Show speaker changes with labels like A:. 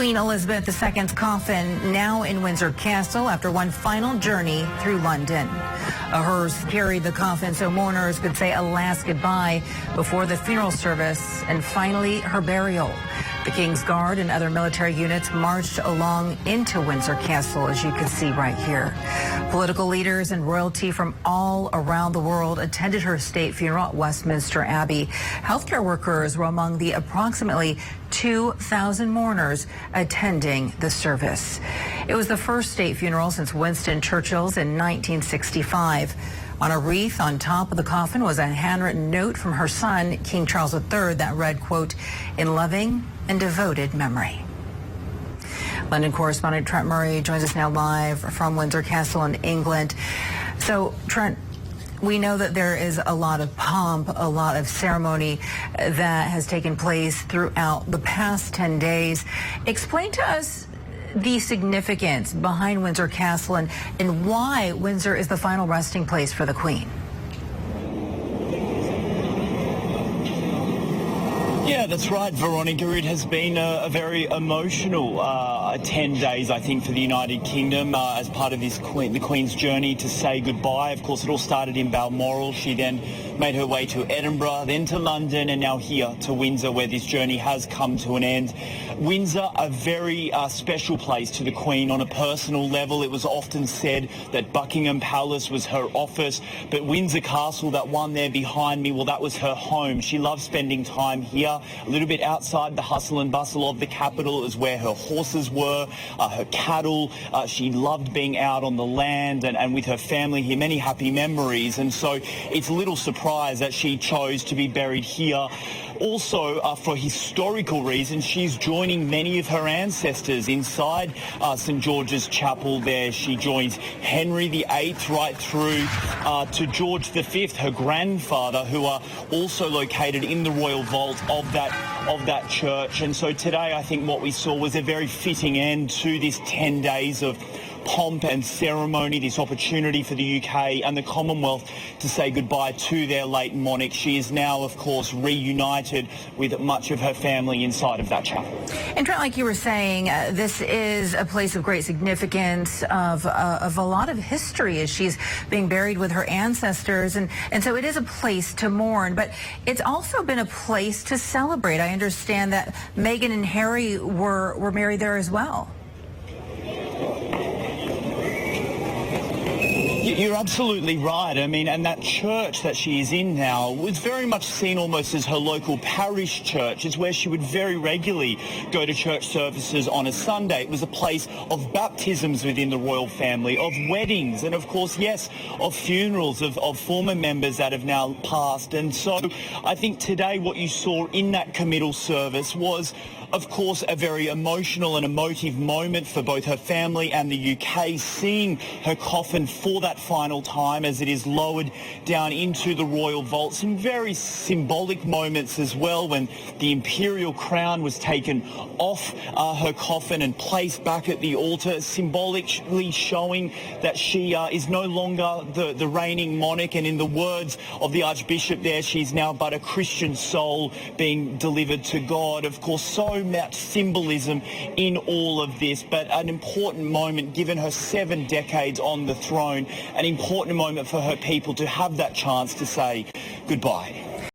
A: Queen Elizabeth II's coffin now in Windsor Castle after one final journey through London. A hearse carried the coffin so mourners could say a last goodbye before the funeral service and finally her burial. The King's Guard and other military units marched along into Windsor Castle, as you can see right here. Political leaders and royalty from all around the world attended her state funeral at Westminster Abbey. Healthcare workers were among the approximately 2,000 mourners attending the service. It was the first state funeral since Winston Churchill's in 1965. On a wreath on top of the coffin was a handwritten note from her son, King Charles III, that read, quote, "In loving and devoted memory." London correspondent Trent Murray joins us now live from Windsor Castle in England. So, Trent, we know that there is a lot of pomp, a lot of ceremony that has taken place throughout the past 10 days. Explain to us the significance behind Windsor Castle and why Windsor is the final resting place for the Queen.
B: Yeah, that's right, Veronica. It has been a very emotional 10 days, I think, for the United Kingdom as part of this the Queen's journey to say goodbye. Of course, it all started in Balmoral. She then made her way to Edinburgh, then to London, and now here to Windsor, where this journey has come to an end. Windsor, a very special place to the Queen on a personal level. It was often said that Buckingham Palace was her office, but Windsor Castle, that one there behind me, well, that was her home. She loved spending time here, a little bit outside the hustle and bustle of the capital is where her horses were, her cattle. She loved being out on the land and with her family here, many happy memories. And so it's little surprise that she chose to be buried here. Also, for historical reasons, she's joining many of her ancestors inside St George's Chapel there. She joins Henry VIII right through to George V, her grandfather, who are also located in the royal vault of that church. And so today, I think what we saw was a very fitting end to this 10 days of pomp and ceremony, this opportunity for the UK and the Commonwealth to say goodbye to their late monarch. She is now, of course, reunited with much of her family inside of that chapel.
A: And Trent, like you were saying, this is a place of great significance, of a lot of history, as she's being buried with her ancestors. And so it is a place to mourn, but it's also been a place to celebrate. I understand that Meghan and Harry were married there as well.
B: You're absolutely right. I mean, and that church that she is in now was very much seen almost as her local parish church. It's where she would very regularly go to church services on a Sunday. It was a place of baptisms within the royal family, of weddings, and of course, yes, of funerals of former members that have now passed. And so I think today what you saw in that committal service was, of course, a very emotional and emotive moment for both her family and the UK, seeing her coffin for that final time as it is lowered down into the royal vault. Some very symbolic moments as well when the imperial crown was taken off her coffin and placed back at the altar, symbolically showing that she is no longer the reigning monarch, and in the words of the Archbishop there, she's now but a Christian soul being delivered to God. Of course, so much symbolism in all of this, but an important moment given her 7 decades on the throne, an important moment for her people to have that chance to say goodbye.